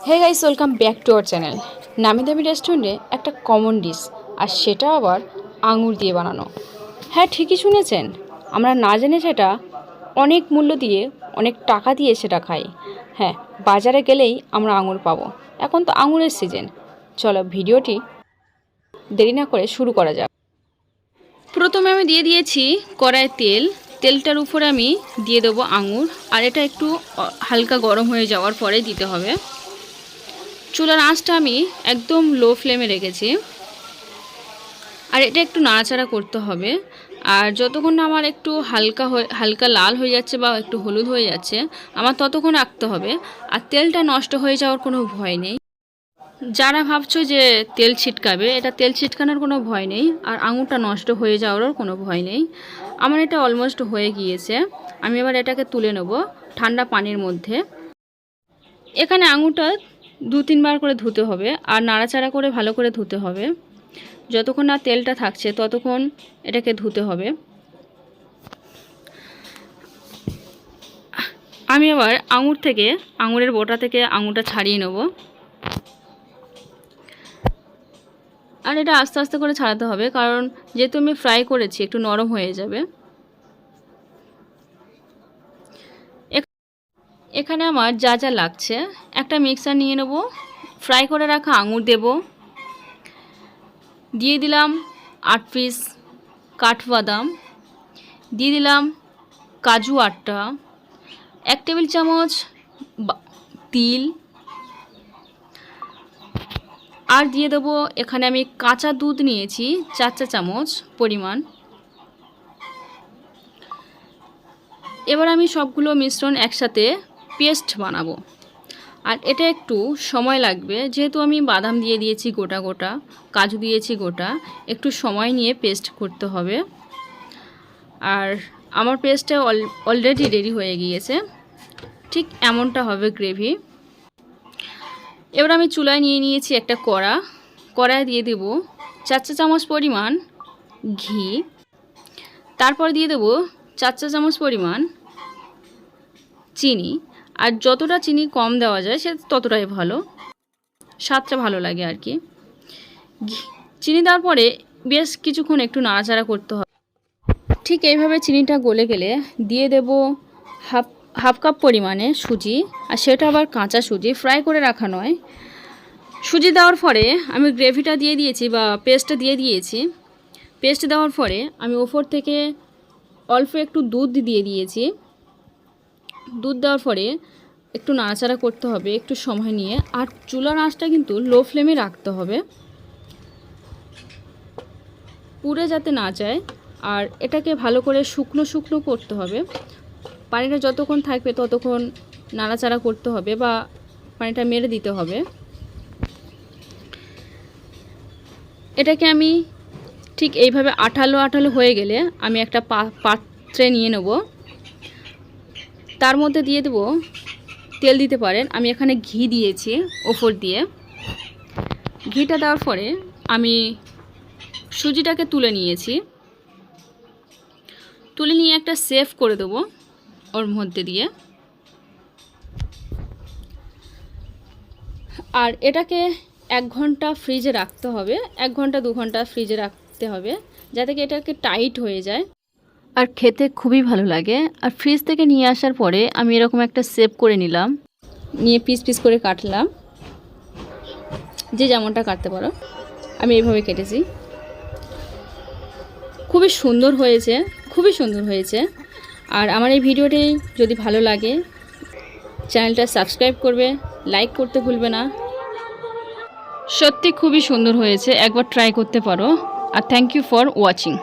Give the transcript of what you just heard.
Hey guys, welcome back to our channel. নামি দামি রেস্টুরেন্টে একটা কমন ডিশ, আর সেটা আবার আঙুর দিয়ে বানানো। হ্যাঁ, ঠিকই শুনেছেন, আমরা না জেনে সেটা অনেক মূল্য দিয়ে, অনেক টাকা দিয়ে সেটা খাই। হ্যাঁ, বাজারে গেলেই আমরা আঙুর পাবো। এখন তো আঙুরের সিজন। চলো ভিডিওটি দেরি না করে শুরু করা যাক। প্রথমে আমি দিয়ে দিয়েছি কড়াইয়ে তেলটার উপরে আমি দিয়ে দেবো আঙুর, আর এটা একটু হালকা গরম হয়ে যাওয়ার পরে দিতে হবে। চুলার আঁচটা আমি একদম লো ফ্লেমে রেখেছি, আর এটা একটু নাড়াচাড়া করতে হবে। আর যতক্ষণ না আমার একটু হালকা লাল হয়ে যাচ্ছে বা একটু হলুদ হয়ে যাচ্ছে, আমার ততক্ষণ রাখতে হবে। আর তেলটা নষ্ট হয়ে যাওয়ার কোনো ভয় নেই। যারা ভাবছো যে তেল ছিটকাবে, এটা তেল ছিটকানোর কোনো ভয় নেই, আর আঙুরটা নষ্ট হয়ে যাওয়ারও কোনো ভয় নেই। আমার এটা অলমোস্ট হয়ে গিয়েছে। আমি এবার এটাকে তুলে নেব ঠান্ডা পানির মধ্যে। এখানে আঙুরটা 2-3 বার করে ধুতে হবে, আর নাড়াচাড়া করে ভালো করে ধুতে হবে। যতক্ষণ না তেলটা থাকছে ততক্ষণ এটাকে ধুতে হবে। আমি এবার আঙুরের বোটা থেকে আঙুরটা ছাড়িয়ে নেব, আর এটা আস্তে আস্তে করে ছাড়াতে হবে, কারণ যেহেতু আমি ফ্রাই করেছি একটু নরম হয়ে যাবে। এখানে আমার যা যা লাগছে, একটা মিক্সার নিয়ে নেব, ফ্রাই করে রাখা আঙুর দেব, দিয়ে দিলাম 8 পিস কাঠবাদাম, দিয়ে দিলাম কাজু 8টা, 1 টেবিল চামচ তিল, আর দিয়ে দেবো এখানে আমি কাঁচা দুধ নিয়েছি 4 চা চামচ পরিমাণ। এবার আমি সবগুলো মিশ্রণ একসাথে পেস্ট বানাবো, আর এটা একটু সময় লাগবে, যেহেতু আমি বাদাম দিয়ে দিয়েছি গোটা গোটা, কাজু দিয়েছি গোটা, একটু সময় নিয়ে পেস্ট করতে হবে। আর আমার পেস্টটা অলরেডি রেডি হয়ে গিয়েছে, ঠিক এমনটা হবে গ্রেভি। এবার আমি চুলায় নিয়ে নিয়েছি একটা কড়ায় দিয়ে দেব 4 চা চামচ পরিমাণ ঘি, তারপর দিয়ে দেব 4 চা চামচ পরিমাণ চিনি। আর যতটা চিনি কম দেওয়া যায় সে ততটাই ভালো, স্বাদটা ভালো লাগে আর কি। চিনি দেওয়ার পরে বেশ কিছুক্ষণ একটু নাড়াচাড়া করতে হবে। ঠিক এইভাবে চিনিটা গলে গেলে দিয়ে দেব হাফ কাপ পরিমাণে সুজি, আর সেটা আবার কাঁচা সুজি, ফ্রাই করে রাখা নয়। সুজি দেওয়ার পরে আমি গ্রেভিটা দিয়ে দিয়েছি বা পেস্টটা দিয়ে দিয়েছি। পেস্ট দেওয়ার পরে আমি ওপর থেকে অল্প একটু দুধ দিয়ে দিয়েছি। দুধ দেওয়ার পরে একটু নাড়াচাড়া করতে হবে একটু সময় নিয়ে, আর চুলার আঁচটা কিন্তু লো ফ্লেমে রাখতে হবে, পুড়ে যাতে না যায়। আর এটাকে ভালো করে শুকনো শুকনো করতে হবে। পানিটা যতক্ষণ থাকবে ততক্ষণ নাড়াচাড়া করতে হবে বা পানিটা মেরে দিতে হবে। এটাকে আমি ঠিক এইভাবে আঠালো আঠালো হয়ে গেলে আমি একটা পাত্রে নিয়ে নেব, তার মধ্যে দিয়ে দেব, তেল দিতে পারেন, আমি এখানে ঘি দিয়েছি ওপর দিয়ে। ঘিটা দেওয়ার পরে আমি সুজিটাকে তুলে নিয়েছি, তুলে নিয়ে একটা সেভ করে দেবো ওর মধ্যে দিয়ে। আর এটাকে 1 ঘন্টা ফ্রিজে রাখতে হবে, 1 ঘন্টা 2 ঘন্টা ফ্রিজে রাখতে হবে, যাতে কি এটাকে টাইট হয়ে যায় আর খেতে খুবই ভালো লাগে। আর ফ্রিজ থেকে নিয়ে আসার পরে আমি এরকম একটা সেভ করে নিলাম, নিয়ে পিস পিস করে কাটলাম, যে যেমনটা কাটতে পারো। আমি এইভাবে কেটেছি, খুবই সুন্দর হয়েছে, খুবই সুন্দর হয়েছে। আর আমার এই ভিডিওটি যদি ভালো লাগে চ্যানেলটা সাবস্ক্রাইব করবে, লাইক করতে ভুলবে না। সত্যি খুবই সুন্দর হয়েছে, একবার ট্রাই করতে পারো। আর থ্যাংক ইউ ফর ওয়াচিং।